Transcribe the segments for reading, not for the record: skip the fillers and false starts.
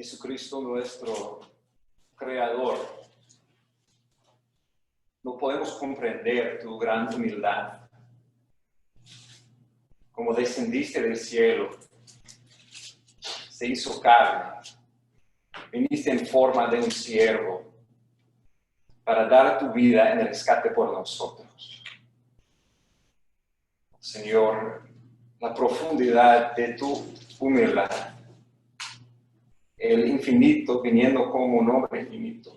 Jesucristo nuestro Creador, no podemos comprender tu gran humildad. Como descendiste del cielo, se hizo carne, viniste en forma de un siervo para dar tu vida en el rescate por nosotros. Señor, la profundidad de tu humildad, el infinito viniendo como un hombre infinito,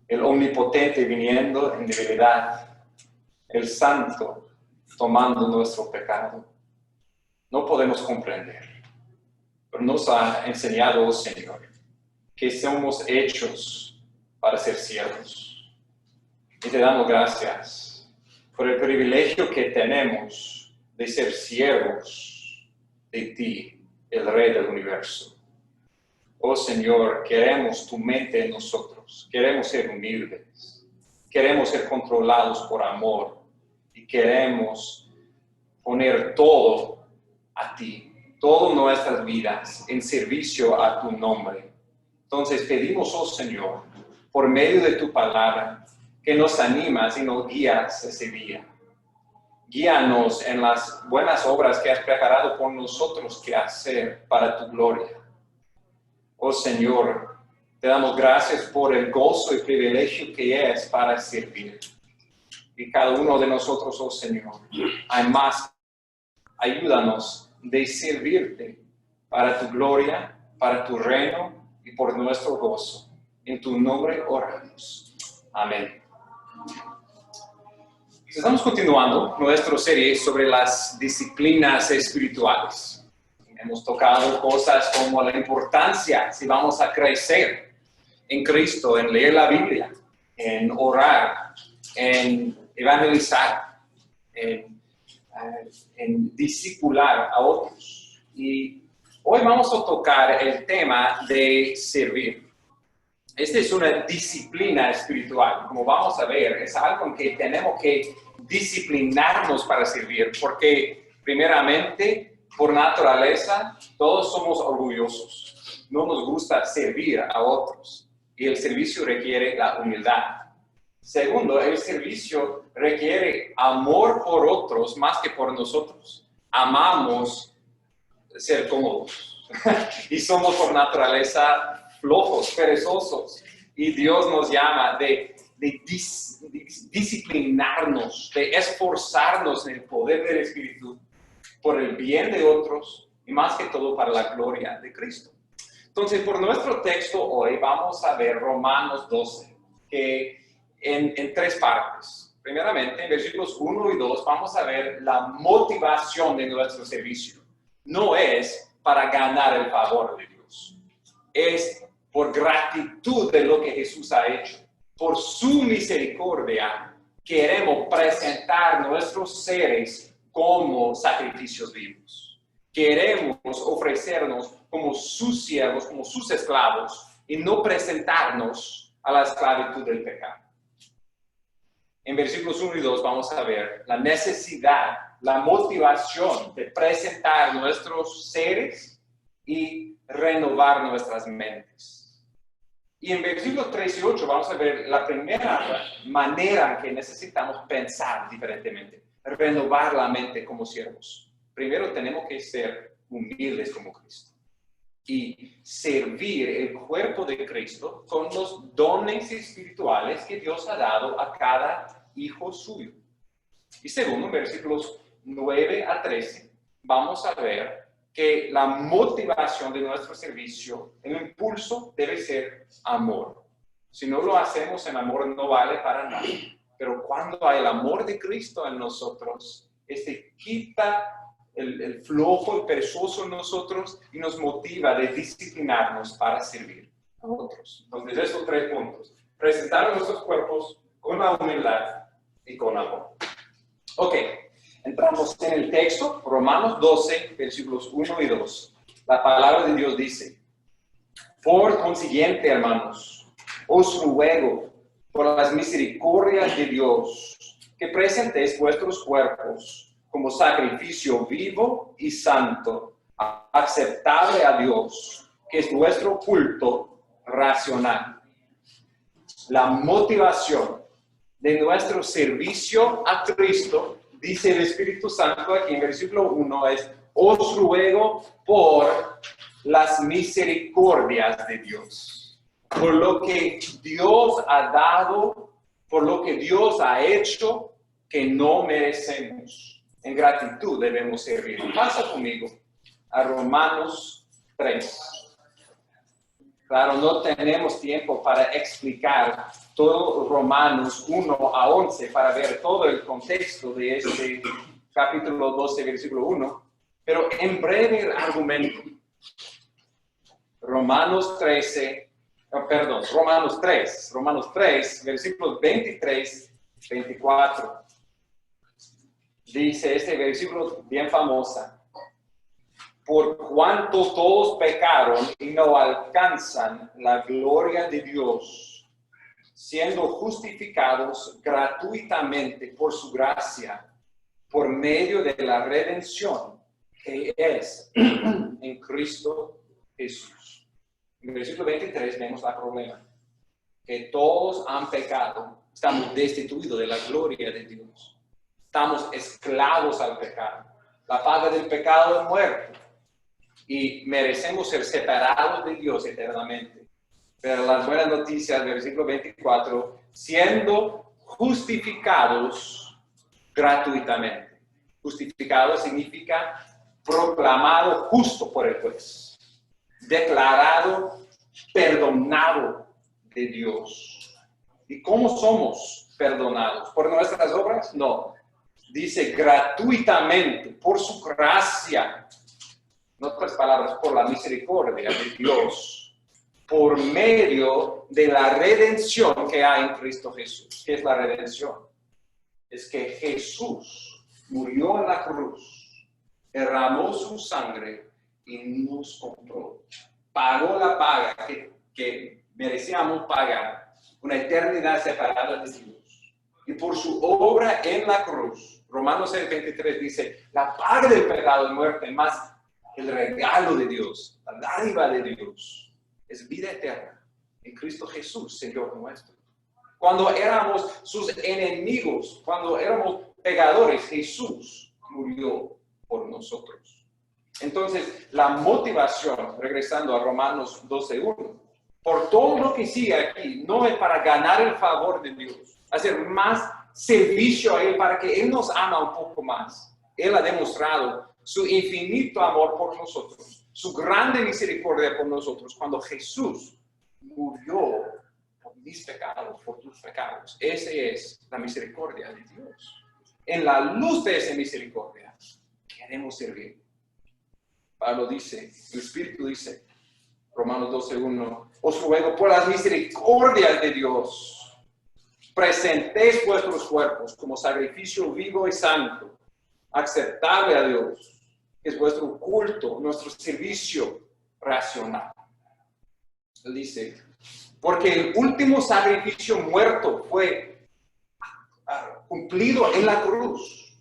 el omnipotente viniendo en debilidad, el santo tomando nuestro pecado. No podemos comprender, pero nos ha enseñado, oh Señor, que somos hechos para ser siervos. Y te damos gracias por el privilegio que tenemos de ser siervos de ti, el Rey del universo. Oh Señor, queremos tu mente en nosotros, queremos ser humildes, queremos ser controlados por amor y queremos poner todo a ti, todas nuestras vidas en servicio a tu nombre. Entonces pedimos, oh Señor, por medio de tu palabra, que nos animas y nos guías ese día. Guíanos en las buenas obras que has preparado por nosotros que hacer para tu gloria. Oh Señor, te damos gracias por el gozo y privilegio que es para servir. Y cada uno de nosotros, oh Señor, además, ayúdanos de servirte para tu gloria, para tu reino y por nuestro gozo. En tu nombre oramos. Amén. Estamos continuando nuestra serie sobre las disciplinas espirituales. Hemos tocado cosas como la importancia, si vamos a crecer en Cristo, en leer la Biblia, en orar, en evangelizar, en discipular a otros. Y hoy vamos a tocar el tema de servir. Esta es una disciplina espiritual. Como vamos a ver, es algo en que tenemos que disciplinarnos para servir, porque primeramente, por naturaleza, todos somos orgullosos. No nos gusta servir a otros y el servicio requiere la humildad. Segundo, el servicio requiere amor por otros más que por nosotros. Amamos ser cómodos y somos por naturaleza flojos, perezosos. Y Dios nos llama de disciplinarnos, de esforzarnos en el poder del Espíritu por el bien de otros y más que todo para la gloria de Cristo. Entonces, por nuestro texto hoy vamos a ver Romanos 12, que en tres partes. Primeramente, en versículos 1 y 2 vamos a ver la motivación de nuestro servicio. No es para ganar el favor de Dios. Es por gratitud de lo que Jesús ha hecho. Por su misericordia, queremos presentar nuestros seres como sacrificios vivos. Queremos ofrecernos como sus siervos, como sus esclavos, y no presentarnos a la esclavitud del pecado. En versículos 1 y 2 vamos a ver la necesidad, la motivación de presentar nuestros seres y renovar nuestras mentes. Y en versículos 3 y 8 vamos a ver la primera manera en que necesitamos pensar diferentemente, renovar la mente como siervos. Primero tenemos que ser humildes como Cristo y servir el cuerpo de Cristo con los dones espirituales que Dios ha dado a cada hijo suyo. Y segundo, en versículos 9 a 13, vamos a ver que la motivación de nuestro servicio, el impulso debe ser amor. Si no lo hacemos en amor, no vale para nada. Pero cuando hay el amor de Cristo en nosotros, quita el flojo, el perezoso en nosotros y nos motiva de disciplinarnos para servir a otros. Entonces, esos tres puntos. Presentar nuestros cuerpos con la humildad y con amor. Ok, entramos en el texto, Romanos 12, versículos 1 y 2. La palabra de Dios dice: por consiguiente, hermanos, os ruego por las misericordias de Dios que presentéis vuestros cuerpos como sacrificio vivo y santo, aceptable a Dios, que es nuestro culto racional. La motivación de nuestro servicio a Cristo, dice el Espíritu Santo aquí en versículo 1, es: os ruego por las misericordias de Dios, por lo que Dios ha dado, por lo que Dios ha hecho, que no merecemos. En gratitud debemos servir. Pasa conmigo a Romanos 3. Claro, no tenemos tiempo para explicar todo Romanos 1 a 11 para ver todo el contexto de este capítulo 12, versículo 1, pero en breve argumento. Romanos 3, versículos 23, 24. Dice este versículo bien famosa: por cuanto todos pecaron y no alcanzan la gloria de Dios, siendo justificados gratuitamente por su gracia, por medio de la redención que es en Cristo Jesús. En el versículo 23 vemos el problema: que todos han pecado, estamos destituidos de la gloria de Dios. Estamos esclavos al pecado. La paga del pecado es muerte. Y merecemos ser separados de Dios eternamente. Pero las buenas noticias del versículo 24, siendo justificados gratuitamente. Justificado significa proclamado justo por el juez. Declarado perdonado de Dios. ¿Y cómo somos perdonados? ¿Por nuestras obras? No. Dice gratuitamente, por su gracia. En otras palabras, por la misericordia de Dios, por medio de la redención que hay en Cristo Jesús. ¿Qué es la redención? Es que Jesús murió en la cruz, derramó su sangre y nos compró. Pagó la paga que merecíamos pagar, una eternidad separada de Dios. Y por su obra en la cruz, Romanos 6:23 dice: la paga del pecado es muerte, más el regalo de Dios, la dádiva de Dios, es vida eterna en Cristo Jesús, Señor nuestro. Cuando éramos sus enemigos, cuando éramos pecadores, Jesús murió por nosotros. Entonces, la motivación, regresando a Romanos 12:1, por todo lo que sigue aquí, no es para ganar el favor de Dios, hacer más servicio a Él para que Él nos ama un poco más. Él ha demostrado su infinito amor por nosotros, su grande misericordia por nosotros, cuando Jesús murió por mis pecados, por tus pecados. Esa es la misericordia de Dios. En la luz de esa misericordia, queremos servir. Pablo dice, el Espíritu dice, Romanos 12:1, os ruego por las misericordias de Dios, presentéis vuestros cuerpos como sacrificio vivo y santo, aceptable a Dios, que es vuestro culto, nuestro servicio racional. Él dice, porque el último sacrificio muerto fue cumplido en la cruz.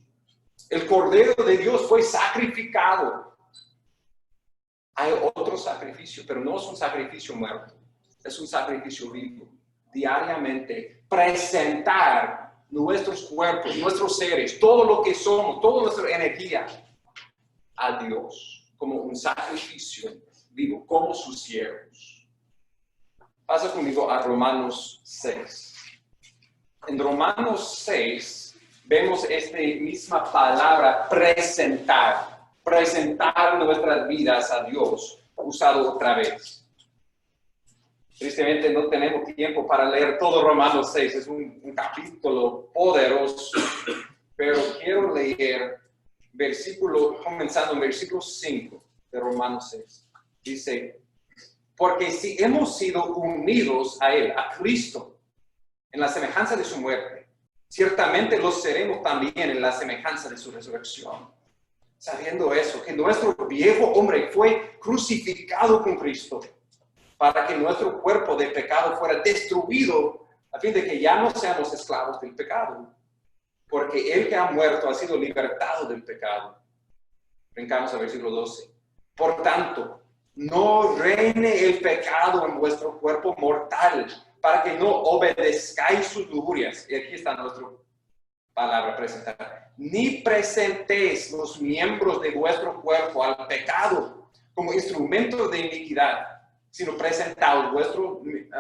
El Cordero de Dios fue sacrificado. Hay otro sacrificio, pero no es un sacrificio muerto, es un sacrificio vivo. Diariamente presentar nuestros cuerpos, nuestros seres, todo lo que somos, toda nuestra energía a Dios como un sacrificio vivo, como sus siervos. Pasa conmigo a Romanos 6. En Romanos 6 vemos esta misma palabra presentar nuestras vidas a Dios, usado otra vez. Tristemente no tenemos tiempo para leer todo Romanos 6, es un capítulo poderoso, pero quiero leer comenzando en versículo 5 de Romanos 6. Dice, porque si hemos sido unidos a Él, a Cristo, en la semejanza de su muerte, ciertamente lo seremos también en la semejanza de su resurrección. Sabiendo eso, que nuestro viejo hombre fue crucificado con Cristo, para que nuestro cuerpo de pecado fuera destruido, a fin de que ya no seamos esclavos del pecado. Porque el que ha muerto ha sido libertado del pecado. Brincamos al versículo 12. Por tanto, no reine el pecado en vuestro cuerpo mortal, para que no obedezcáis sus lujurias. Y aquí está nuestra palabra presentada. Ni presentéis los miembros de vuestro cuerpo al pecado como instrumentos de iniquidad, sino presentaos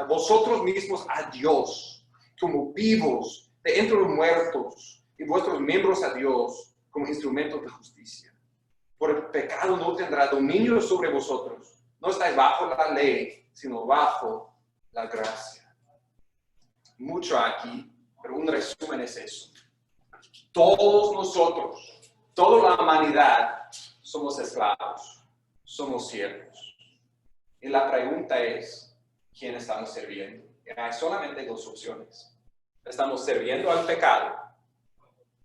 vosotros mismos a Dios como vivos de entre los muertos y vuestros miembros a Dios como instrumentos de justicia. Por el pecado no tendrá dominio sobre vosotros. No estáis bajo la ley, sino bajo la gracia. Mucho aquí, pero un resumen es eso. Todos nosotros, toda la humanidad, somos esclavos, somos siervos. Y la pregunta es, ¿quién estamos sirviendo? Y hay solamente dos opciones. ¿Estamos sirviendo al pecado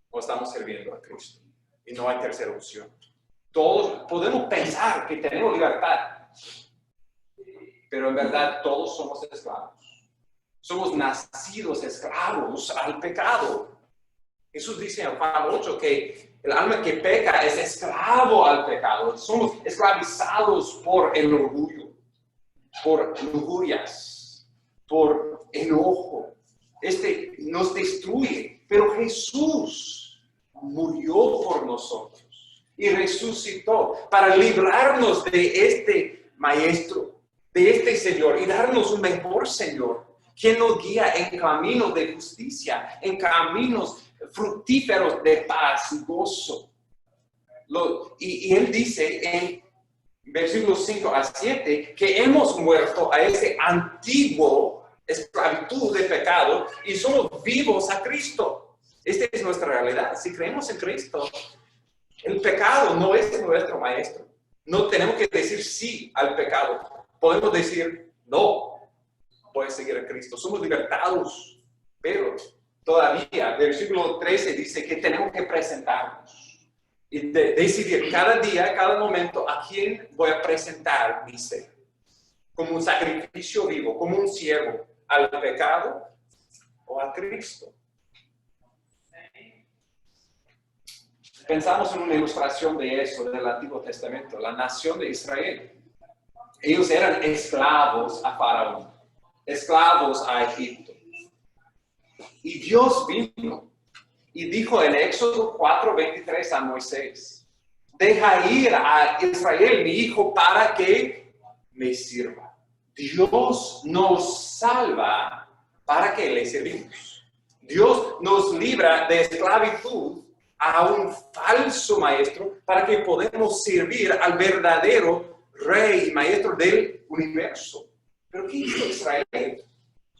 o estamos sirviendo a Cristo? Y no hay tercera opción. Todos podemos pensar que tenemos libertad, pero en verdad todos somos esclavos. Somos nacidos esclavos al pecado. Jesús dice en Juan 8 que el alma que peca es esclavo al pecado. Somos esclavizados por el orgullo, por lujurias, por enojo. Nos destruye, pero Jesús murió por nosotros y resucitó para librarnos de este maestro, de este Señor y darnos un mejor Señor, quien nos guía en caminos de justicia, en caminos fructíferos de paz y gozo. Y Él dice en versículos 5 a 7 que hemos muerto a ese antiguo esclavitud de pecado y somos vivos a Cristo. Esta es nuestra realidad. Si creemos en Cristo, el pecado no es nuestro maestro. No tenemos que decir sí al pecado. Podemos decir no, voy a seguir a Cristo. Somos libertados, pero todavía, versículo 13 dice que tenemos que presentarnos y decidir cada día, cada momento, a quién voy a presentar mi ser. Como un sacrificio vivo, como un siervo, al pecado o a Cristo. Pensamos en una ilustración de eso del Antiguo Testamento, la nación de Israel. Ellos eran esclavos a Faraón, esclavos a Egipto. Y Dios vino y dijo en Éxodo 4:23 a Moisés: deja ir a Israel, mi hijo, para que me sirva. Dios nos salva para que le servimos. Dios nos libra de esclavitud a un falso maestro para que podamos servir al verdadero rey y maestro del universo. ¿Pero qué hizo Israel?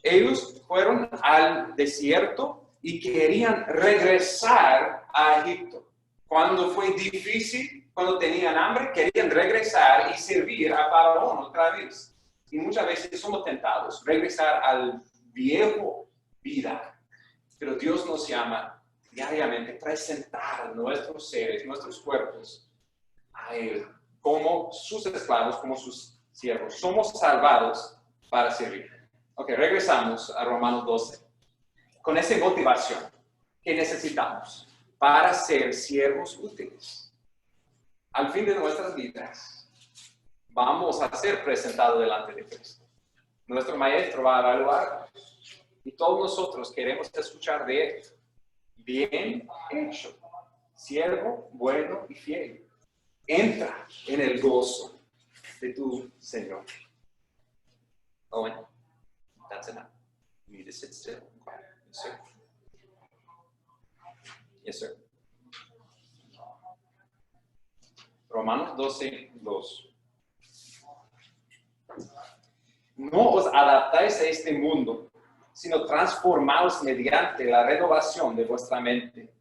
Ellos fueron al desierto y querían regresar a Egipto. Cuando fue difícil, cuando tenían hambre, querían regresar y servir a Faraón otra vez. Y muchas veces somos tentados, regresar al viejo vida. Pero Dios nos llama diariamente a presentar nuestros seres, nuestros cuerpos a Él, como sus esclavos, como sus siervos. Somos salvados para servir. Ok, regresamos a Romanos 12. Con esa motivación que necesitamos para ser siervos útiles. Al fin de nuestras vidas, vamos a ser presentados delante de Cristo. Nuestro Maestro va a evaluarnos. Y todos nosotros queremos escuchar de Él. Bien hecho, siervo bueno y fiel. Entra en el gozo de tu Señor. Owen, that's enough. You need to sit still. Yes, sir. Yes, sir. Romanos 12:2. No os adaptáis a este mundo, sino transformaos mediante la renovación de vuestra mente,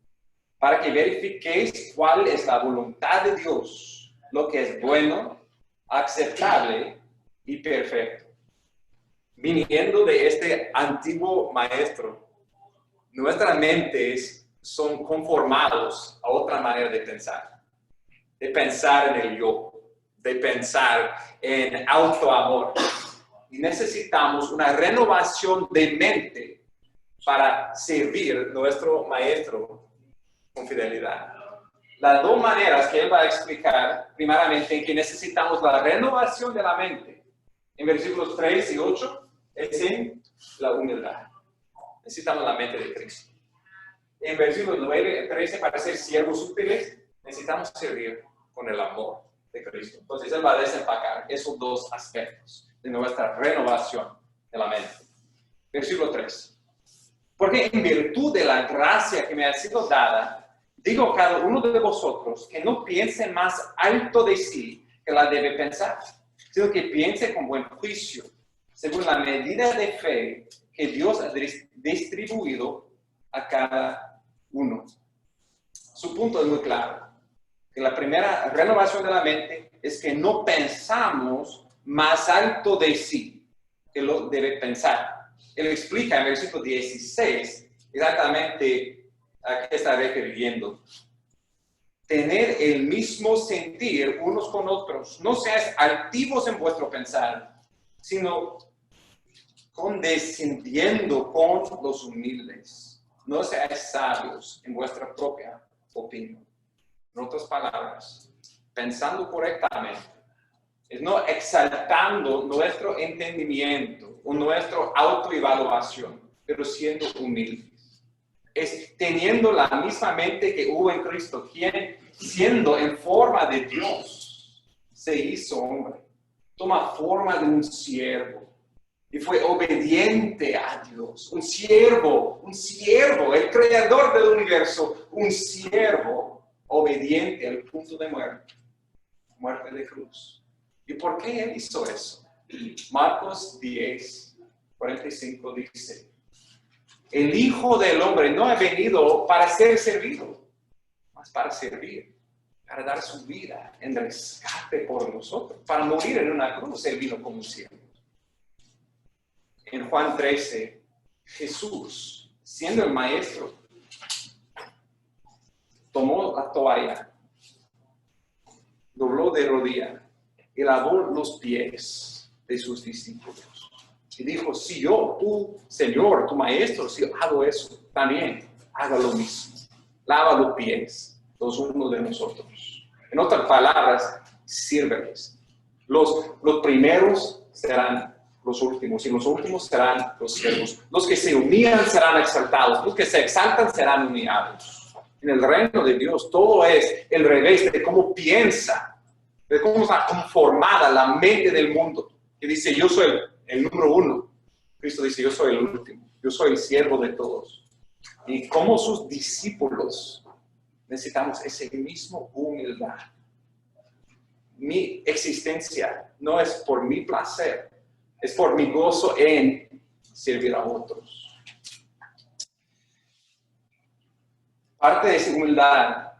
para que verifiquéis cuál es la voluntad de Dios, lo que es bueno, aceptable y perfecto. Viniendo de este antiguo maestro, nuestras mentes son conformados a otra manera de pensar en el yo, de pensar en autoamor. Y necesitamos una renovación de mente para servir a nuestro maestro con fidelidad. las dos maneras que él va a explicar, primeramente, en que necesitamos la renovación de la mente. En versículos 3 y 8, es en la humildad. Necesitamos la mente de Cristo. En versículos 9 y 13, para ser siervos útiles, necesitamos servir con el amor de Cristo. Entonces, él va a desempacar esos dos aspectos de nuestra renovación de la mente. Versículo 3. Porque en virtud de la gracia que me ha sido dada, digo a cada uno de vosotros que no piense más alto de sí que la debe pensar, sino que piense con buen juicio, según la medida de fe que Dios ha distribuido a cada uno. Su punto es muy claro, que la primera renovación de la mente es que no pensamos más alto de sí que lo debe pensar. Él explica en versículo 16 exactamente a qué está refiriendo. Tener el mismo sentir unos con otros. No seáis altivos en vuestro pensar, sino condescendiendo con los humildes. No seáis sabios en vuestra propia opinión. En otras palabras, pensando correctamente, es no exaltando nuestro entendimiento o nuestra autoevaluación, pero siendo humildes. Es teniendo la misma mente que hubo en Cristo, quien, siendo en forma de Dios, se hizo hombre. Toma forma de un siervo y fue obediente a Dios. Un siervo, el creador del universo, un siervo obediente al punto de muerte de cruz. ¿Y por qué él hizo eso? Marcos 10, 45 dice: el Hijo del Hombre no ha venido para ser servido, mas para servir, para dar su vida en rescate por nosotros, para morir en una cruz. Él vino como un siervo. En Juan 13, Jesús, siendo el maestro, tomó la toalla, dobló de rodilla y lavó los pies de sus discípulos. Y dijo: si yo, tú, Señor, tu maestro, si hago eso, también haga lo mismo. Lava los pies, los unos de nosotros. En otras palabras, sírveles. Los primeros serán los últimos, y los últimos serán los siervos. Los que se humillan serán exaltados, los que se exaltan serán humillados. En el reino de Dios, todo es el revés de cómo piensa, de cómo está conformada la mente del mundo, que dice: yo soy el número uno. Cristo dice: yo soy el último, yo soy el siervo de todos. Y como sus discípulos necesitamos ese mismo humildad. Mi existencia no es por mi placer, es por mi gozo en servir a otros. Parte de esa humildad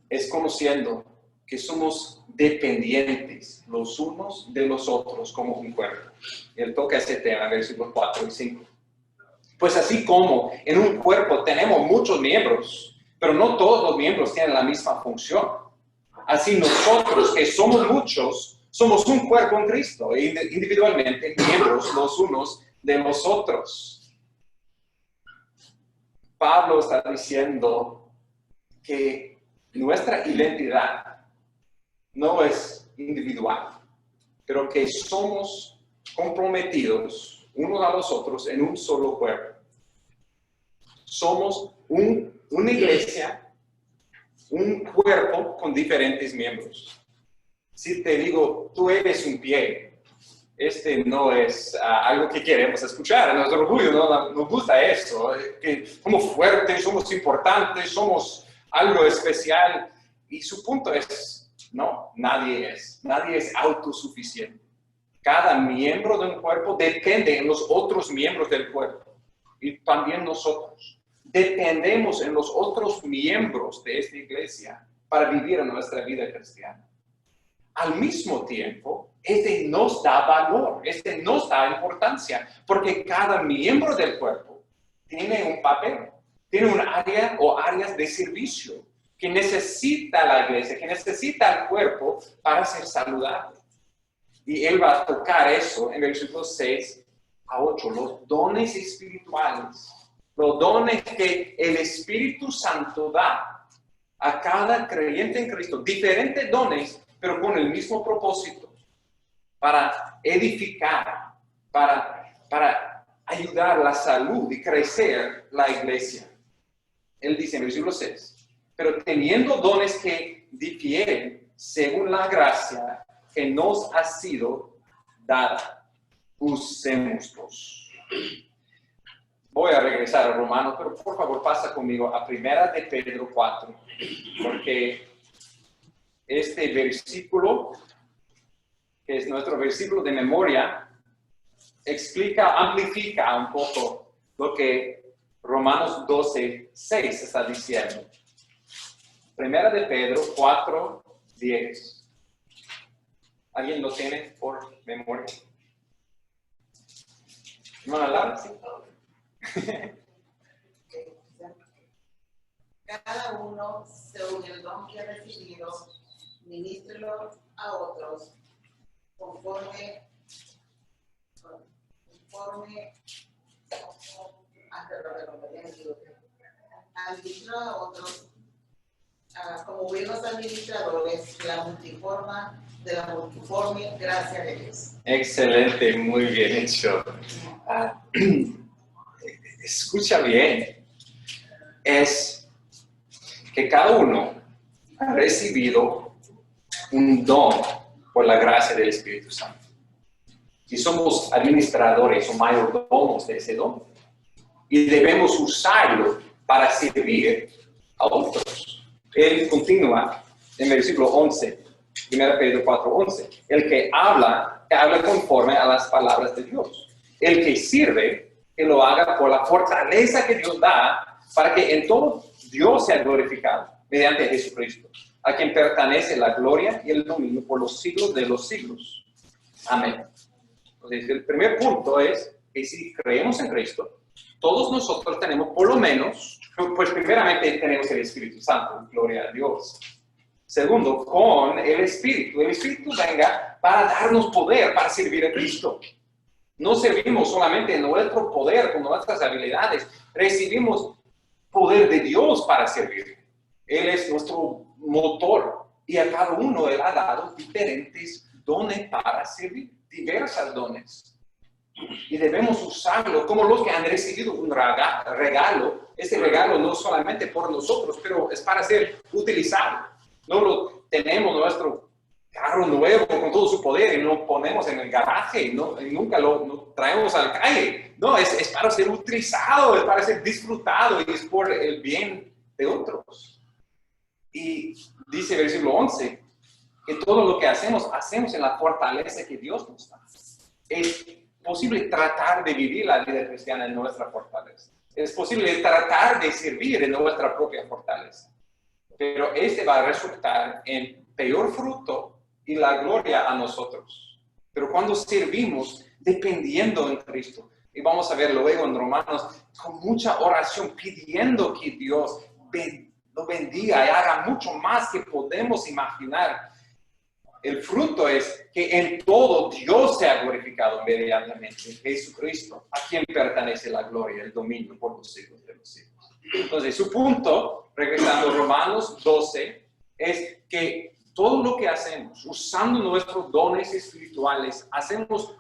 es conociendo que somos dependientes los unos de los otros como un cuerpo. Él toca ese tema, versículos 4 y 5. Pues así como en un cuerpo tenemos muchos miembros, pero no todos los miembros tienen la misma función. Así nosotros, que somos muchos, somos un cuerpo en Cristo, e individualmente miembros los unos de los otros. Pablo está diciendo que nuestra identidad no es individual, pero que somos comprometidos unos a los otros en un solo cuerpo. Somos una iglesia, un cuerpo con diferentes miembros. Si te digo: tú eres un pie, no es algo que queremos escuchar. En nuestro orgullo no nos gusta eso, que somos fuertes, somos importantes, somos algo especial. Y su punto es: no, nadie es autosuficiente. Cada miembro de un cuerpo depende de los otros miembros del cuerpo. Y también nosotros dependemos en los otros miembros de esta iglesia para vivir en nuestra vida cristiana. Al mismo tiempo, nos da valor, nos da importancia, porque cada miembro del cuerpo tiene un papel, tiene un área o áreas de servicio que necesita la iglesia, que necesita el cuerpo para ser saludable. Y él va a tocar eso en versículos 6 a 8, los dones espirituales, los dones que el Espíritu Santo da a cada creyente en Cristo diferentes dones, pero con el mismo propósito, para edificar, para ayudar a la salud y crecer la iglesia. Él dice en el versículo 6, pero teniendo dones que difieren según la gracia que nos ha sido dada, usémoslos. Voy a regresar a Romanos, pero por favor pasa conmigo a 1 de Pedro 4, porque este versículo, que es nuestro versículo de memoria, amplifica un poco lo que Romanos 12, 6 está diciendo. 1 de Pedro 4, 10. ¿Alguien lo tiene por memoria? ¿Hermana Lara? Sí. Cada uno, según el don que ha recibido, ministrelo a otros, conforme administra a otros como buenos administradores de la multiforme gracia de Dios. Excelente, muy bien hecho. Escucha bien. Es que cada uno ha recibido un don por la gracia del Espíritu Santo. Y somos administradores o mayordomos de ese don. Y debemos usarlo para servir a otros. Él continúa en el versículo 11, 1 Pedro 4, 11. El que habla conforme a las palabras de Dios. El que sirve, que lo haga por la fortaleza que Dios da, para que en todo Dios sea glorificado mediante Jesucristo, a quien pertenece la gloria y el dominio por los siglos de los siglos. Amén. Entonces, el primer punto es que si creemos en Cristo, todos nosotros tenemos por lo menos, pues primeramente tenemos el Espíritu Santo, gloria a Dios. Segundo, con el Espíritu venga para darnos poder para servir a Cristo. No servimos solamente en nuestro poder, con nuestras habilidades, recibimos poder de Dios para servir. Él es nuestro motor y a cada uno Él ha dado diferentes dones para servir, diversos dones. Y debemos usarlo como los que han recibido un regalo. Este regalo no solamente por nosotros, pero es para ser utilizado. No lo tenemos nuestro carro nuevo con todo su poder y lo ponemos en el garaje y nunca lo traemos a la calle. No, es para ser utilizado, es para ser disfrutado y es por el bien de otros. Y dice el versículo 11 que todo lo que hacemos en la fortaleza que Dios nos da. Es posible tratar de vivir la vida cristiana en nuestra fortaleza. Es posible tratar de servir en nuestra propia fortaleza. Pero este va a resultar en peor fruto y la gloria a nosotros. Pero cuando servimos dependiendo en Cristo, y vamos a ver luego en Romanos, con mucha oración pidiendo que Dios lo bendiga y haga mucho más que podemos imaginar. El fruto es que en todo Dios sea glorificado inmediatamente, Jesucristo, a quien pertenece la gloria, el dominio por los siglos de los siglos. Entonces, su punto, regresando a Romanos 12, es que todo lo que hacemos, usando nuestros dones espirituales, hacemos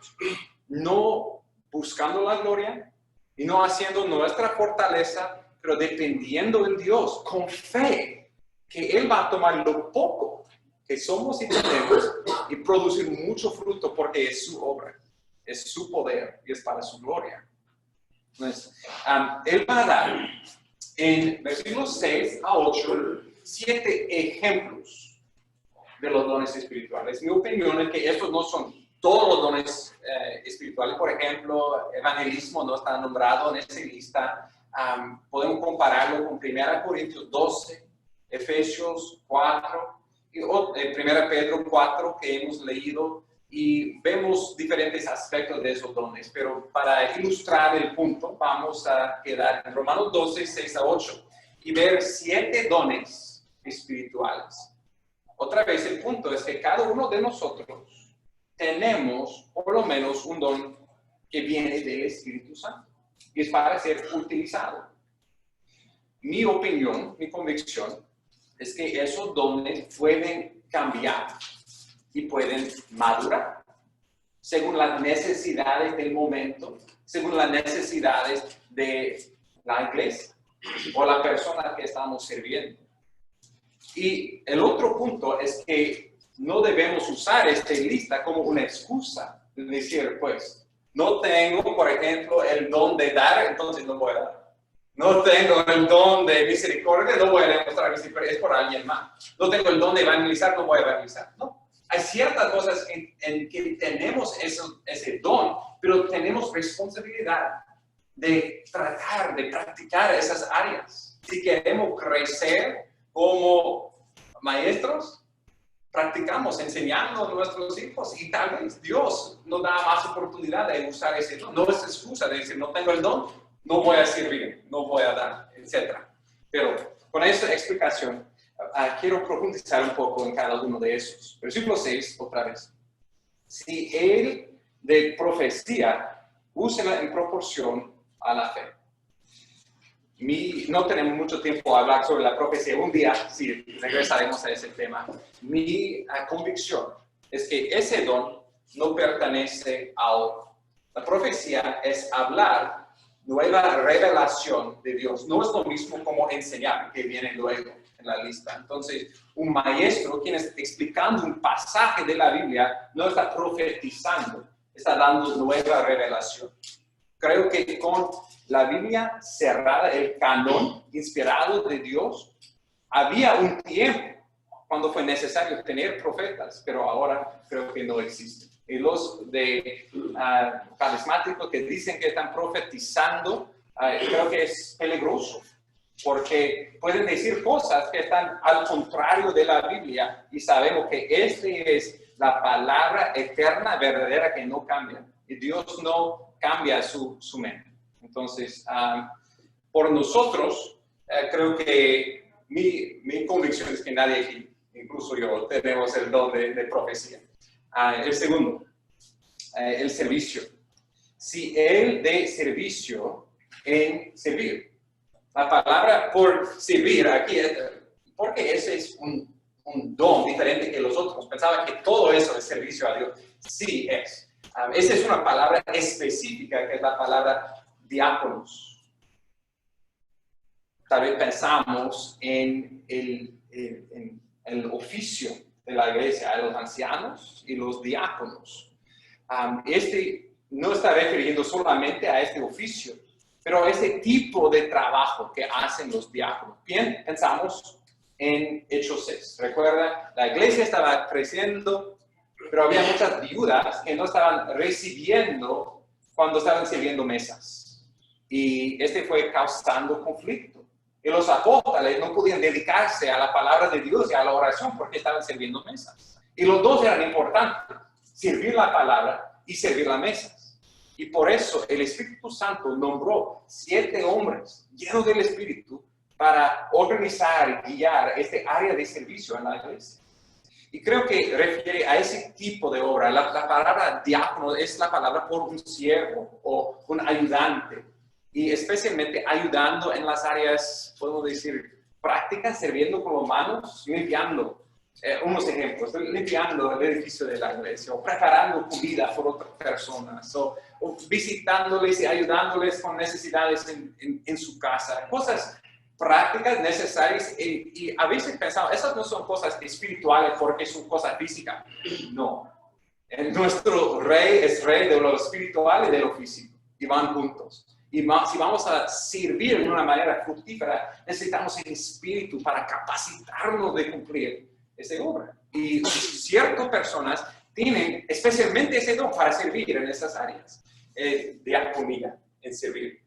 no buscando la gloria y no haciendo nuestra fortaleza, pero dependiendo en Dios, con fe, que Él va a tomar lo poco que somos y tenemos y producir mucho fruto porque es su obra, es su poder y es para su gloria. Entonces, Él va a dar en versículos 6 a 8 7 ejemplos de los dones espirituales. Mi opinión es que estos no son todos los dones espirituales. Por ejemplo, evangelismo no está nombrado en esa lista. Podemos compararlo con 1 Corintios 12, Efesios 4, y 1 Pedro 4 que hemos leído, y vemos diferentes aspectos de esos dones. Pero para ilustrar el punto, vamos a quedar en Romanos 12, 6 a 8 y ver 7 dones espirituales. Otra vez el punto es que cada uno de nosotros tenemos por lo menos un don que viene del Espíritu Santo y es para ser utilizado. Mi opinión, mi convicción, es que esos dones pueden cambiar y pueden madurar según las necesidades del momento, según las necesidades de la iglesia o la persona que estamos sirviendo. Y el otro punto es que no debemos usar esta lista como una excusa. Es decir, pues, no tengo, por ejemplo, el don de dar, entonces no voy a dar. No tengo el don de misericordia, no voy a demostrar misericordia, es por alguien más. No tengo el don de evangelizar, no voy a evangelizar. No. Hay ciertas cosas en que tenemos ese don, pero tenemos responsabilidad de tratar, de practicar esas áreas. Si queremos crecer como maestros, practicamos enseñando a nuestros hijos y tal vez Dios nos da más oportunidad de usar ese don. No es excusa de decir, no tengo el don, no voy a servir, no voy a dar, etc. Pero con esta explicación, quiero profundizar un poco en cada uno de esos. Versículo 6, otra vez. Si él de profecía, úsela en proporción a la fe. No tenemos mucho tiempo a hablar sobre la profecía. Un día, sí, regresaremos a ese tema. Mi convicción es que ese don no pertenece a otro. La profecía es hablar nueva revelación de Dios. No es lo mismo como enseñar, que viene luego en la lista. Entonces, un maestro, quien está explicando un pasaje de la Biblia, no está profetizando, está dando nueva revelación. Creo que con la Biblia cerrada, el canon inspirado de Dios, había un tiempo cuando fue necesario tener profetas, pero ahora creo que no existen. Y los de carismáticos que dicen que están profetizando, creo que es peligroso, porque pueden decir cosas que están al contrario de la Biblia y sabemos que esta es la palabra eterna, verdadera, que no cambia. Y Dios no cambia su mente. Entonces, por nosotros, creo que mi convicción es que nadie aquí, incluso yo, tenemos el don de profecía. El segundo, el servicio. Si él de servicio en servir. La palabra por servir aquí, porque ese es un don diferente que los otros. Pensaba que todo eso es servicio a Dios. Sí es. Esa es una palabra específica, que es la palabra diáconos. Tal vez pensamos en el oficio de la iglesia, a los ancianos y los diáconos. Este no está refiriendo solamente a este oficio, pero a este tipo de trabajo que hacen los diáconos. Bien, pensamos en Hechos 6. Recuerda, la iglesia estaba creciendo, pero había muchas viudas que no estaban recibiendo cuando estaban sirviendo mesas. Y este fue causando conflicto. Y los apóstoles no podían dedicarse a la palabra de Dios y a la oración porque estaban sirviendo mesas. Y los dos eran importantes, servir la palabra y servir las mesas. Y por eso el Espíritu Santo nombró 7 hombres llenos del Espíritu para organizar y guiar este área de servicio en la iglesia. Y creo que refiere a ese tipo de obra. La palabra diácono es la palabra por un siervo o un ayudante. Y especialmente ayudando en las áreas, podemos decir, prácticas, sirviendo con las manos, limpiando. Unos ejemplos, limpiando el edificio de la iglesia, o preparando comida por otras personas, o visitándoles y ayudándoles con necesidades en su casa. Cosas prácticas necesarias y a veces pensamos, esas no son cosas espirituales porque son cosas físicas. No. Nuestro rey es rey de lo espiritual y de lo físico, y van juntos. Y si vamos a servir de una manera fructífera, necesitamos el espíritu para capacitarnos de cumplir esa obra. Y ciertas personas tienen especialmente ese don para servir en esas áreas. Diaconía, en servir.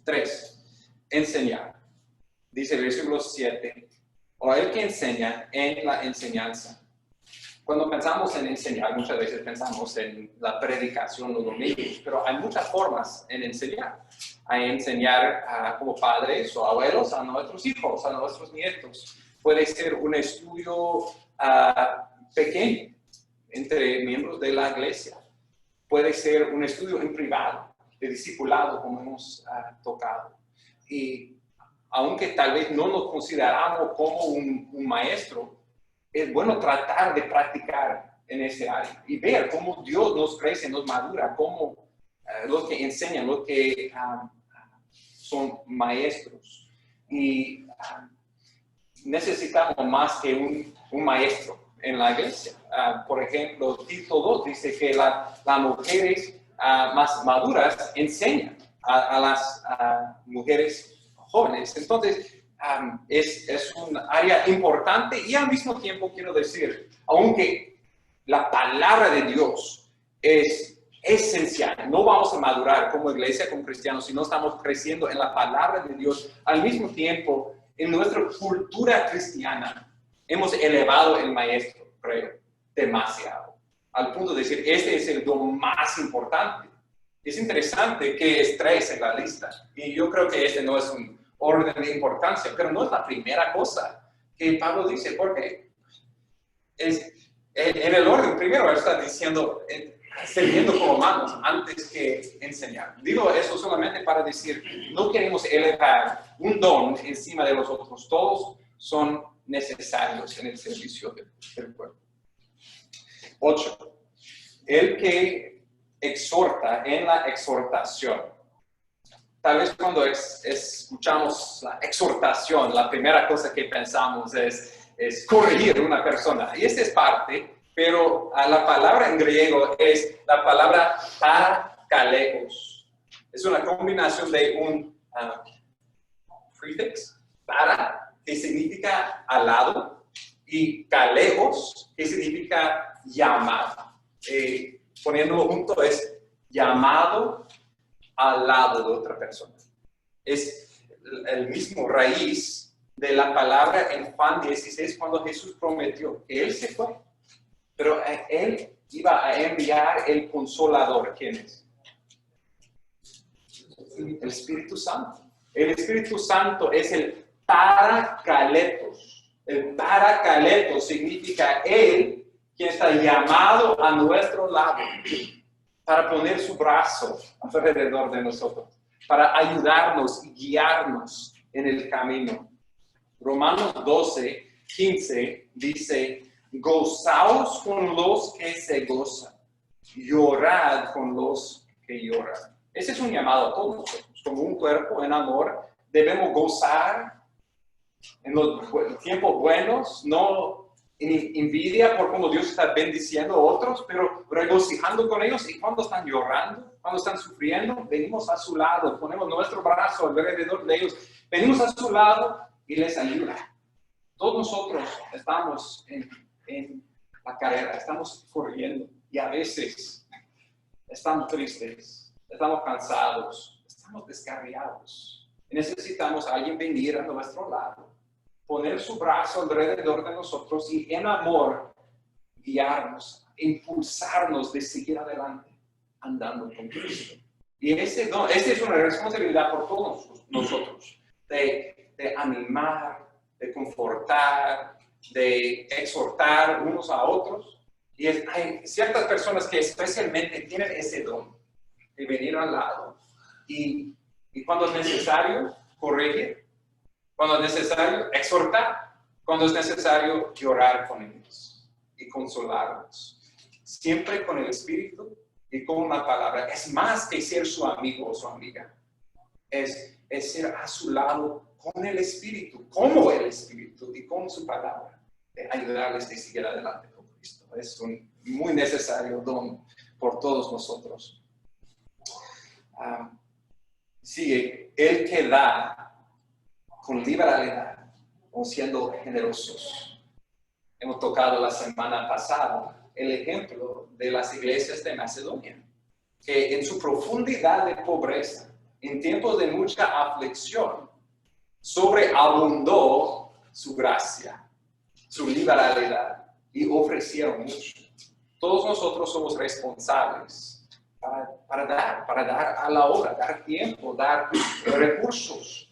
3, enseñar. Dice el versículo 7, o el que enseña en la enseñanza. Cuando pensamos en enseñar, muchas veces pensamos en la predicación los domingos, pero hay muchas formas en enseñar. Hay enseñar como padres o abuelos a nuestros hijos, a nuestros nietos. Puede ser un estudio pequeño entre miembros de la iglesia. Puede ser un estudio en privado, de discipulado, como hemos tocado. Y aunque tal vez no nos consideramos como un maestro, es bueno tratar de practicar en ese área y ver cómo Dios nos crece, nos madura, cómo los que enseñan, los que son maestros. Y necesitamos más que un maestro en la iglesia. Por ejemplo, Tito 2 dice que las mujeres más maduras enseñan a las mujeres jóvenes. Entonces, es un área importante y al mismo tiempo quiero decir, aunque la palabra de Dios es esencial, no vamos a madurar como iglesia, como cristianos, si no estamos creciendo en la palabra de Dios. Al mismo tiempo, en nuestra cultura cristiana, hemos elevado el maestro, creo, demasiado, al punto de decir, este es el don más importante. Es interesante que es 3 en la lista, y yo creo que este no es un orden de importancia, pero no es la primera cosa que Pablo dice, porque en el orden, primero está diciendo, sirviendo como manos antes que enseñar. Digo eso solamente para decir, no queremos elevar un don encima de los otros, todos son necesarios en el servicio del pueblo. 8. El que exhorta en la exhortación. Tal vez cuando escuchamos la exhortación, la primera cosa que pensamos es corregir a una persona. Y esta es parte, pero la palabra en griego es la palabra parakaleos. Es una combinación de un prefix, para, que significa al lado, y kaleos, que significa llamado. Poniéndolo junto es llamado al lado de otra persona. Es el mismo raíz de la palabra en Juan 16 cuando Jesús prometió que Él se fue, pero Él iba a enviar el Consolador. ¿Quién es? El Espíritu Santo. El Espíritu Santo es el Parakletos. El Parakletos significa Él quien está llamado a nuestro lado para poner su brazo alrededor de nosotros, para ayudarnos y guiarnos en el camino. Romanos 12:15 dice, gozaos con los que se gozan, llorad con los que lloran. Ese es un llamado a todos nosotros. Como un cuerpo en amor, debemos gozar en los tiempos buenos, no en envidia por cómo Dios está bendiciendo a otros, pero regocijando con ellos. Y cuando están llorando, cuando están sufriendo, venimos a su lado, ponemos nuestro brazo alrededor de ellos, venimos a su lado y les ayuda. Todos nosotros estamos en la carrera, estamos corriendo y a veces estamos tristes, estamos cansados, estamos descarriados. Necesitamos a alguien venir a nuestro lado, poner su brazo alrededor de nosotros y en amor guiarnos, impulsarnos de seguir adelante, andando con Cristo. Y esa es una responsabilidad por todos nosotros, de animar, de confortar, de exhortar unos a otros. Y hay ciertas personas que especialmente tienen ese don de venir al lado y cuando es necesario, corregir. Cuando es necesario, exhortar. Cuando es necesario, llorar con ellos y consolarlos. Siempre con el Espíritu y con la palabra. Es más que ser su amigo o su amiga. Es ser a su lado con el Espíritu, como el Espíritu y con su palabra. De ayudarles a seguir adelante con Cristo. Es un muy necesario don por todos nosotros. Sigue, el que da con liberalidad o siendo generosos. Hemos tocado la semana pasada el ejemplo de las iglesias de Macedonia, que en su profundidad de pobreza, en tiempos de mucha aflicción, sobreabundó su gracia, su liberalidad y ofrecieron mucho. Todos nosotros somos responsables para dar a la obra, dar tiempo, dar recursos.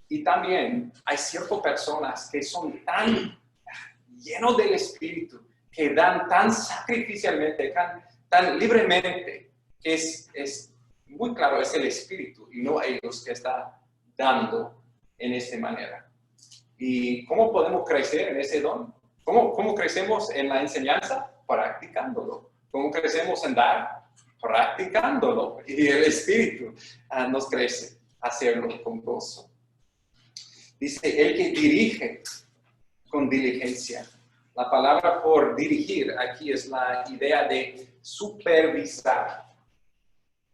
Y también hay ciertas personas que son tan llenos del Espíritu, que dan tan sacrificialmente, tan libremente, que es muy claro, es el Espíritu y no ellos que están dando en esta manera. ¿Y cómo podemos crecer en ese don? ¿Cómo crecemos en la enseñanza? Practicándolo. ¿Cómo crecemos en dar? Practicándolo. Y el Espíritu nos crece a hacerlo con gozo. Dice, el que dirige con diligencia. La palabra por dirigir aquí es la idea de supervisar.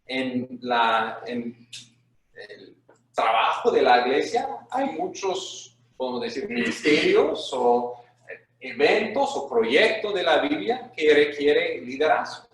En el trabajo de la iglesia hay muchos, podemos decir, ministerios o eventos o proyectos de la Biblia que requiere liderazgo.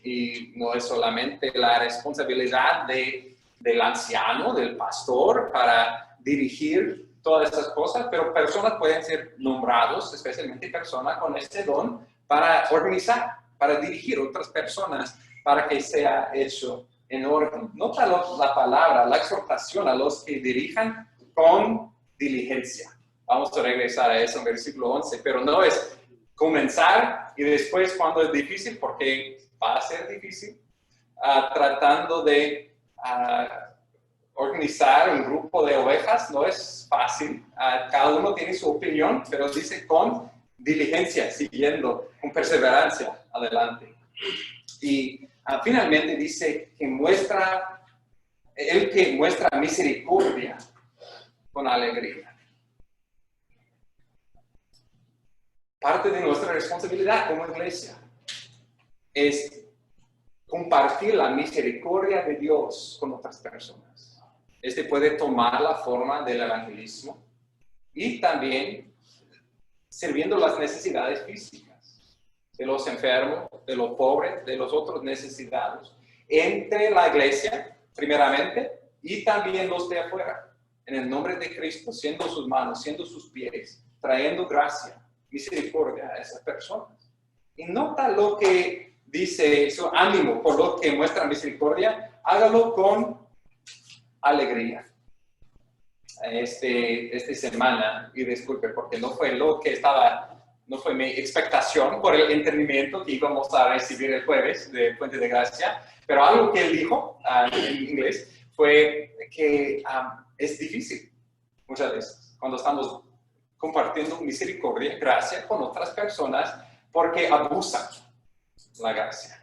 Y no es solamente la responsabilidad del anciano, del pastor, para dirigir todas estas cosas, pero personas pueden ser nombrados, especialmente personas con este don, para organizar, para dirigir otras personas, para que sea hecho en orden. Nota la palabra, la exhortación a los que dirijan con diligencia. Vamos a regresar a eso en versículo 11, pero no es comenzar y después cuando es difícil, porque va a ser difícil, tratando de organizar un grupo de ovejas, no es fácil. Cada uno tiene su opinión, pero dice con diligencia, siguiendo, con perseverancia adelante. Y finalmente dice que el que muestra misericordia con alegría. Parte de nuestra responsabilidad como iglesia es compartir la misericordia de Dios con otras personas. Este puede tomar la forma del evangelismo y también sirviendo las necesidades físicas de los enfermos, de los pobres, de los otros necesitados, entre la iglesia, primeramente, y también los de afuera, en el nombre de Cristo, siendo sus manos, siendo sus pies, trayendo gracia, misericordia a esas personas. Y nota lo que dice su ánimo por lo que muestra misericordia, hágalo con alegría. Esta semana, y disculpe porque no fue mi expectación por el entendimiento que íbamos a recibir el jueves de Puente de Gracia, pero algo que él dijo en inglés fue que es difícil muchas veces cuando estamos compartiendo misericordia, gracia con otras personas, porque abusan la gracia.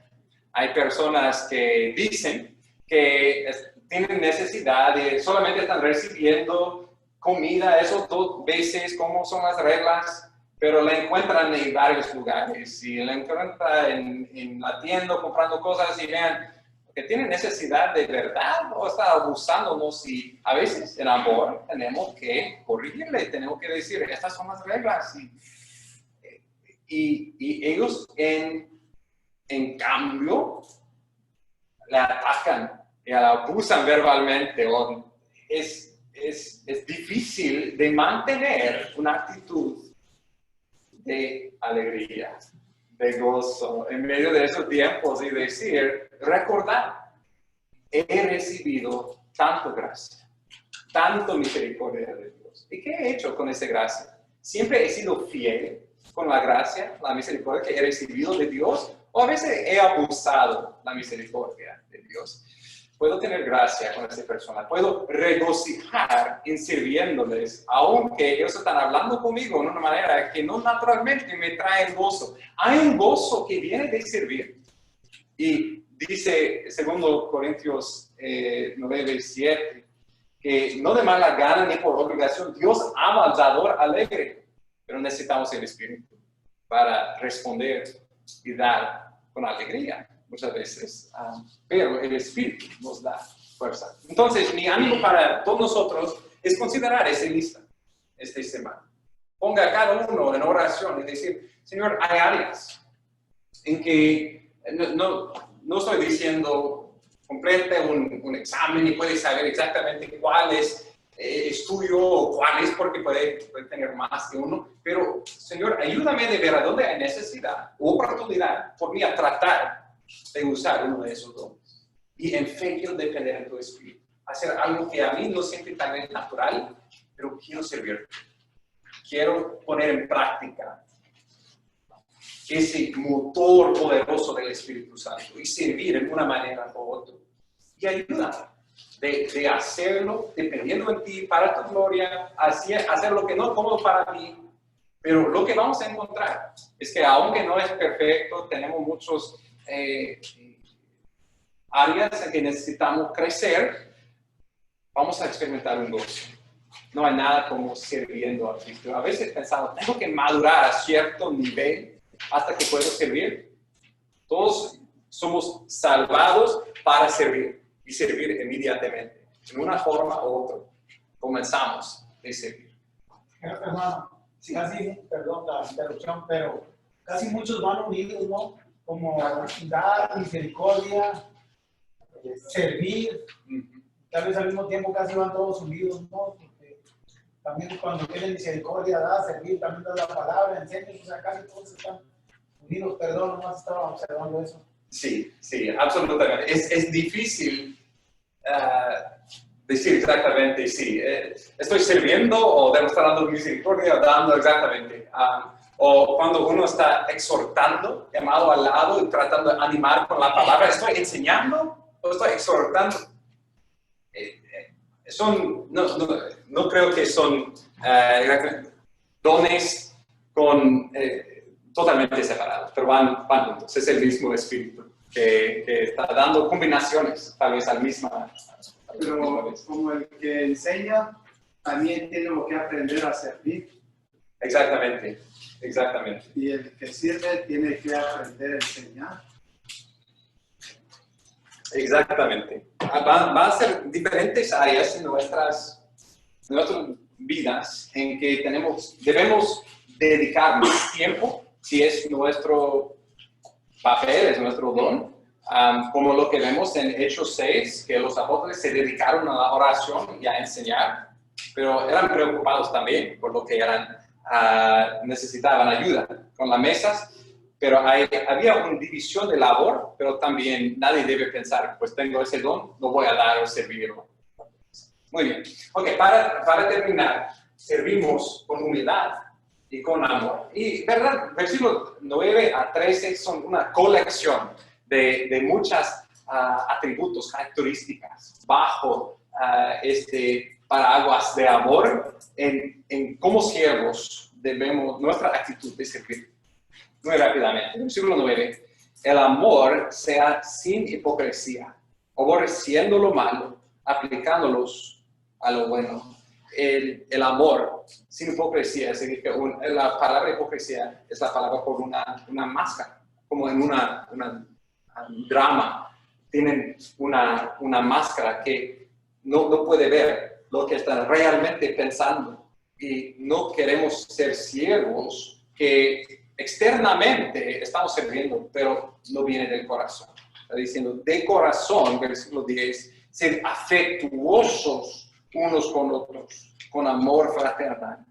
Hay personas que dicen que tienen necesidad de solamente están recibiendo comida, eso 2 veces, como son las reglas, pero la encuentran en varios lugares y la encuentran en la tienda comprando cosas y vean que tienen necesidad de verdad o está abusándonos y a veces en amor tenemos que corregirle, tenemos que decir, estas son las reglas y ellos en cambio la atacan y la abusan verbalmente. Es difícil de mantener una actitud de alegría, de gozo en medio de esos tiempos y decir, recordar, he recibido tanto gracia, tanto misericordia de Dios. ¿Y qué he hecho con esa gracia? Siempre he sido fiel con la gracia, la misericordia que he recibido de Dios, o a veces he abusado la misericordia de Dios. Puedo tener gracia con esa persona, puedo regocijar en sirviéndoles, aunque ellos están hablando conmigo de una manera que no naturalmente me trae gozo. Hay un gozo que viene de servir. Y dice, segundo Corintios 9:7, que no de mala gana ni por obligación, Dios ama al dador alegre, pero necesitamos el Espíritu para responder y dar con alegría muchas veces, pero el Espíritu nos da fuerza. Entonces, mi ánimo para todos nosotros es considerar esa lista esta semana. Ponga a cada uno en oración y decir, Señor, hay áreas en que no estoy diciendo complete un examen y puedes saber exactamente cuál es estudio o cuál es porque puede tener más de uno, pero Señor, ayúdame de ver a dónde hay necesidad o oportunidad por mí a tratar de usar uno de esos dones. Y en fe quiero depender de tu Espíritu. Hacer algo que a mí no siempre tan natural, pero quiero servir. Quiero poner en práctica ese motor poderoso del Espíritu Santo y servir en una manera u otra. Y ayúdame. de hacerlo dependiendo de ti, para tu gloria, hacer lo que no es cómodo para mí. Pero lo que vamos a encontrar es que aunque no es perfecto, tenemos muchos áreas en que necesitamos crecer, vamos a experimentar un gozo. No hay nada como sirviendo a Cristo. A veces pensamos, tengo que madurar a cierto nivel hasta que puedo servir. Todos somos salvados para servir y servir inmediatamente. En una forma u otra, comenzamos a servir. Hermano, casi, perdón la interrupción, pero casi muchos van unidos, ¿no? Como dar misericordia, servir, tal vez al mismo tiempo casi van todos unidos, ¿no? Porque también cuando tienen misericordia, da, servir, también da la palabra, enseña, o sea, casi todos están unidos, perdón, nomás estaba observando eso. Sí, absolutamente. Es difícil decir exactamente, sí, estoy sirviendo o demostrando misericordia, dando exactamente. O cuando uno está exhortando, llamado al lado y tratando de animar con la palabra, ¿estoy enseñando o estoy exhortando? No creo que son dones totalmente separados, pero van juntos. Es el mismo espíritu que está dando combinaciones, tal vez al misma vez. Como el que enseña, también tiene que aprender a servir. Exactamente. Y el que sirve tiene que aprender a enseñar. Exactamente. Va a ser diferentes áreas en nuestras vidas en que debemos dedicar más tiempo, si es nuestro papel, es nuestro don, como lo que vemos en Hechos 6, que los apóstoles se dedicaron a la oración y a enseñar, pero eran preocupados también por lo que necesitaban ayuda con las mesas. Pero había una división de labor, pero también nadie debe pensar, pues tengo ese don, lo voy a dar o servir. Muy bien. Ok, para terminar, servimos con humildad y con amor. Y, ¿verdad? Versículos 9 a 13 son una colección de muchos atributos, características, bajo este paraguas de amor, en cómo siervos debemos, nuestra actitud de servir. Muy rápidamente, versículo 9. El amor sea sin hipocresía, aborreciendo lo malo, aplicándolos a lo bueno. El amor sin hipocresía, significa la palabra hipocresía es la palabra por una máscara, como en un drama. Tienen una máscara que no puede ver lo que están realmente pensando. Y no queremos ser siervos que externamente estamos sirviendo, pero no viene del corazón. Está diciendo, de corazón, versículo 10, ser afectuosos unos con otros, con amor fraternal,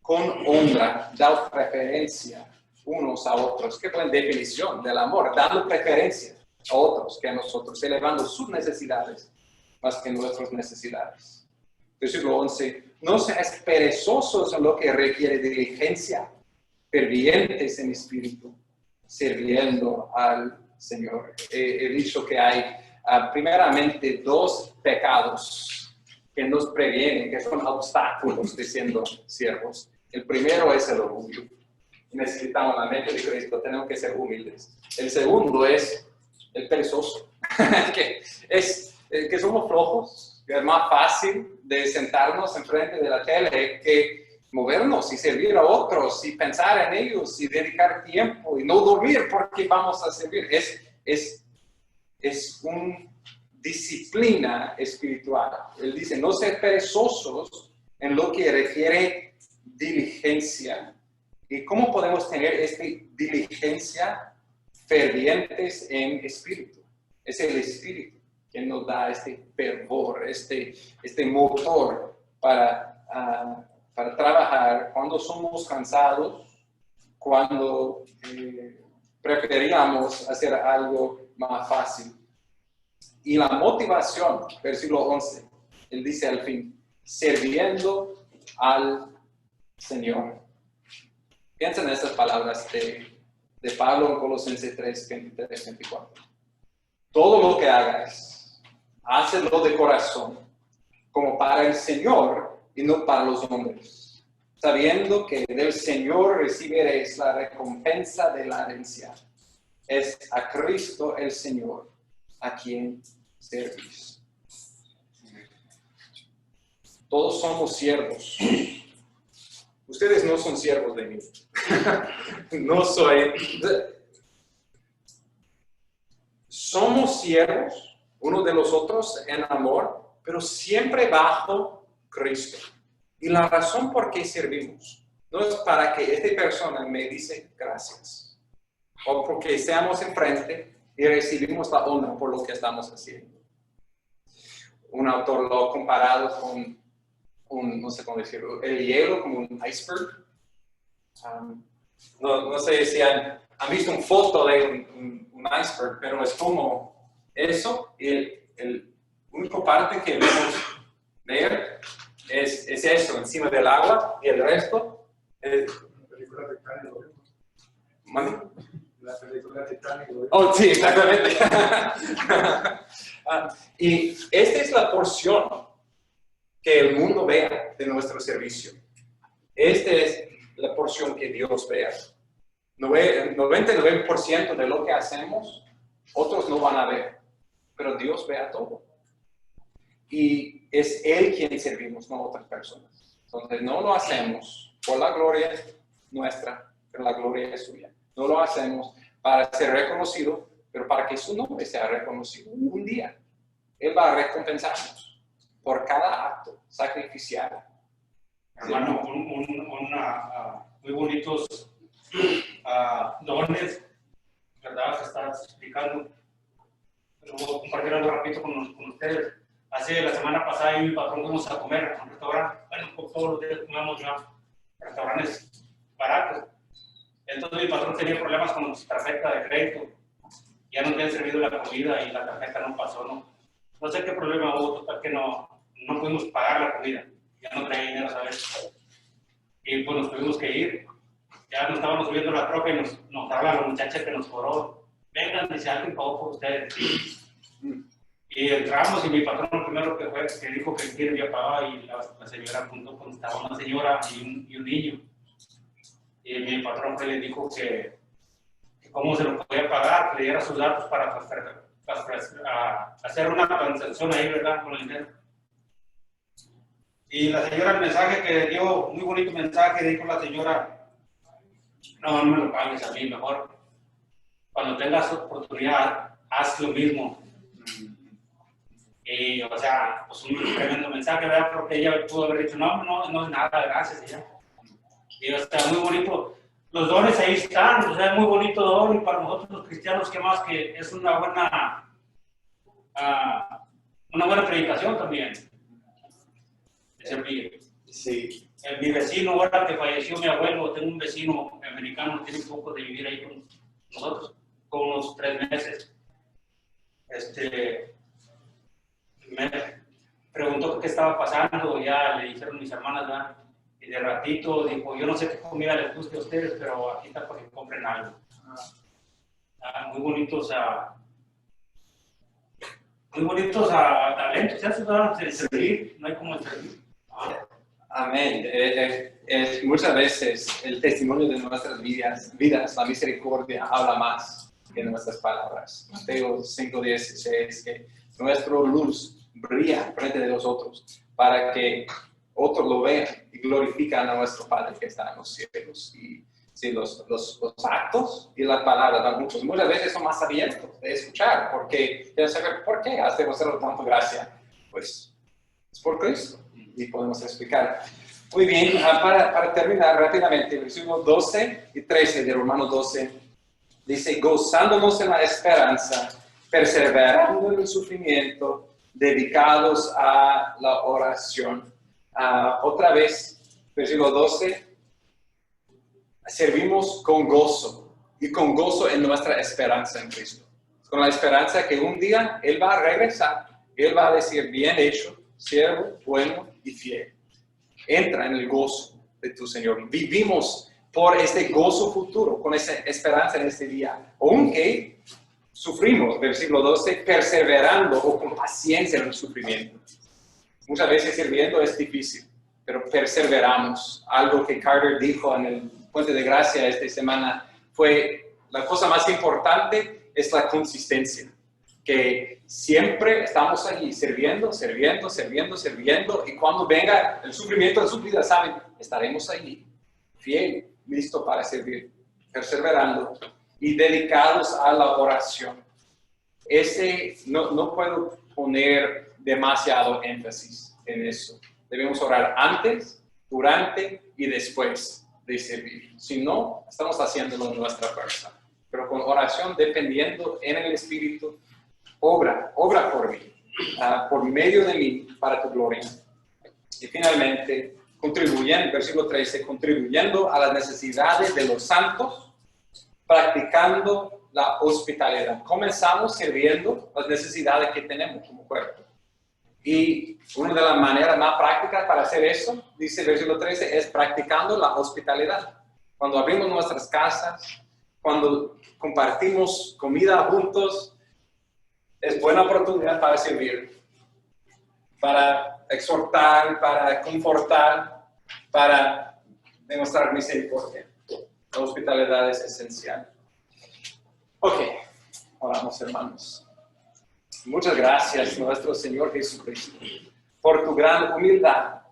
con honra, dar preferencia unos a otros. Qué buena definición del amor, dando preferencia a otros que a nosotros, elevando sus necesidades más que nuestras necesidades. Versículo 11, no seas perezosos en lo que requiere diligencia, fervientes en espíritu, sirviendo al Señor. He dicho que hay primeramente dos pecados que nos previenen, que son obstáculos de siendo siervos. El primero es el orgullo. Necesitamos la mente de Cristo, tenemos que ser humildes. El segundo es el perezoso, que somos flojos, que es más fácil de sentarnos enfrente de la tele que movernos y servir a otros y pensar en ellos y dedicar tiempo y no dormir porque vamos a servir. Es una disciplina espiritual. Él dice, no ser perezosos en lo que requiere diligencia. ¿Y cómo podemos tener esta diligencia? Fervientes en espíritu. Es el espíritu que nos da este fervor, este motor para trabajar cuando somos cansados, cuando preferíamos hacer algo más fácil. Y la motivación, versículo 11, él dice al fin, sirviendo al Señor. Piensa en estas palabras de Pablo en Colosenses 3, 23, 24. Todo lo que hagas, Hácelo de corazón, como para el Señor y no para los hombres, sabiendo que del Señor recibiréis la recompensa de la herencia. Es a Cristo el Señor a quien servís. Todos somos siervos. Ustedes no son siervos de mí. No soy. Somos siervos uno de los otros en amor, pero siempre bajo Cristo. Y la razón por qué servimos no es para que esta persona me dice gracias, o porque seamos enfrente y recibimos la honra por lo que estamos haciendo. Un autor lo ha comparado con no sé cómo decirlo, el hielo como un iceberg. No sé si han visto una foto de un iceberg, pero es como eso, y el único parte que vemos ver es eso, encima del agua, y el resto es... La película Titanic, ¿no? ¿Mande? La película Titanic, ¿no? Oh, sí, exactamente. Y esta es la porción que el mundo vea de nuestro servicio. Esta es la porción que Dios vea. 99% de lo que hacemos, otros no van a ver, pero Dios vea todo. Y es Él quien servimos, no otras personas. Entonces no lo hacemos por la gloria nuestra, pero la gloria es suya. No lo hacemos para ser reconocido, pero para que su nombre sea reconocido. Un día Él va a recompensarnos por cada acto sacrificial. Hermano, muy bonitos dones, ¿verdad? Que estás explicando. Pero voy a compartir algo rápido con ustedes. Hace la semana pasada yo y mi patrón fuimos a comer a un restaurante. Bueno, todos los días comemos ya restaurantes baratos. Entonces mi patrón tenía problemas con su tarjeta de crédito. Ya no habían servido la comida y la tarjeta no pasó, ¿no? No sé qué problema hubo, total que no pudimos pagar la comida. Ya no traía dinero, ¿sabes? Y pues nos tuvimos que ir. Ya nos estábamos subiendo la troca y nos habla la muchacha que nos cobró. Vengan, dice, alguien pagó por ustedes. Y entramos y mi patrón lo primero que fue, que dijo que quién había pagado, y la señora apuntó cuando estaba una señora y un niño. Y mi patrón fue, le dijo que cómo se lo podía pagar, que le diera sus datos para hacer una transacción ahí, ¿verdad? Con el dinero. Y la señora, el mensaje que dio, muy bonito mensaje, dijo la señora: no me lo pagues a mí, mejor cuando tengas oportunidad, haz lo mismo. Y, o sea, pues un tremendo mensaje, ¿verdad? Porque ella pudo haber dicho, no es nada, gracias, ella. Y, o sea, muy bonito. Los dones ahí están, o sea, es muy bonito don, y para nosotros los cristianos, ¿qué más? Que es una buena predicación también. De servir. Sí. Mi vecino, ahora que falleció mi abuelo, tengo un vecino americano, tiene un poco de vivir ahí con nosotros, con unos 3 meses. Me preguntó qué estaba pasando, ya le dijeron mis hermanas, ¿verdad? Y de ratito dijo, yo no sé qué comida les guste a ustedes, pero aquí está para que compren algo. Muy bonitos talentos, ¿sí? El servir, no hay como el servir. Amén. Muchas veces el testimonio de nuestras vidas, la misericordia, habla más que nuestras palabras. Mateo 5:16, que nuestra luz brilla frente de los otros para que otros lo vean y glorifican a nuestro Padre que está en los cielos. Y sí, los actos y las palabras muchas veces son más abiertos de escuchar, porque quieren saber por qué hacemos tanto gracia. Pues es por Cristo. Y podemos explicar. Muy bien, para terminar rápidamente, versículos 12 y 13 de Romanos 12, dice, gozándonos en la esperanza, perseverando en el sufrimiento, dedicados a la oración. Otra vez, versículo 12, servimos con gozo, y con gozo en nuestra esperanza en Cristo. Con la esperanza que un día Él va a regresar, Él va a decir, bien hecho, siervo, bueno y fiel. Entra en el gozo de tu Señor. Vivimos por este gozo futuro, con esa esperanza en este día. Aunque sufrimos, versículo 12, perseverando o con paciencia en el sufrimiento. Muchas veces sirviendo es difícil, pero perseveramos. Algo que Carter dijo en el Puente de Gracia esta semana fue, la cosa más importante es la consistencia. Que siempre estamos ahí sirviendo, y cuando venga el sufrimiento de su vida, saben, estaremos ahí, fiel, listo para servir, perseverando y dedicados a la oración. No puedo poner demasiado énfasis en eso. Debemos orar antes, durante y después de servir. Si no, estamos haciéndolo en nuestra fuerza. Pero con oración, dependiendo en el Espíritu, obra por mí, por medio de mí, para tu gloria. Y finalmente, versículo 13, contribuyendo a las necesidades de los santos, practicando la hospitalidad. Comenzamos sirviendo las necesidades que tenemos como cuerpo. Y una de las maneras más prácticas para hacer eso, dice el versículo 13, es practicando la hospitalidad. Cuando abrimos nuestras casas, cuando compartimos comida juntos, es buena oportunidad para servir, para exhortar, para confortar, para demostrar misericordia. La hospitalidad es esencial. Ok, oramos, hermanos. Muchas gracias, nuestro Señor Jesucristo, por tu gran humildad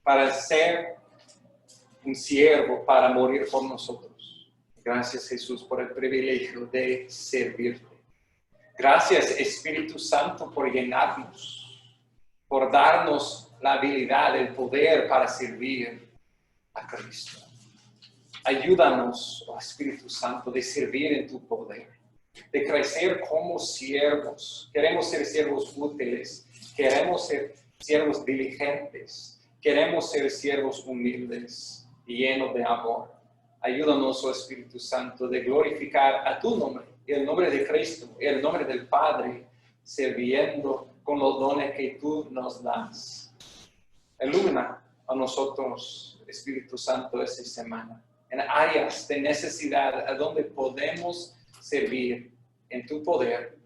para ser un siervo, para morir por nosotros. Gracias, Jesús, por el privilegio de servirte. Gracias, Espíritu Santo, por llenarnos, por darnos la habilidad, el poder para servir a Cristo. Ayúdanos, oh Espíritu Santo, de servir en tu poder, de crecer como siervos. Queremos ser siervos útiles, queremos ser siervos diligentes, queremos ser siervos humildes y llenos de amor. Ayúdanos, oh Espíritu Santo, de glorificar a tu nombre, el nombre de Cristo, el nombre del Padre, sirviendo con los dones que tú nos das. Ilumina a nosotros, Espíritu Santo, esta semana, en áreas de necesidad a donde podemos servir en tu poder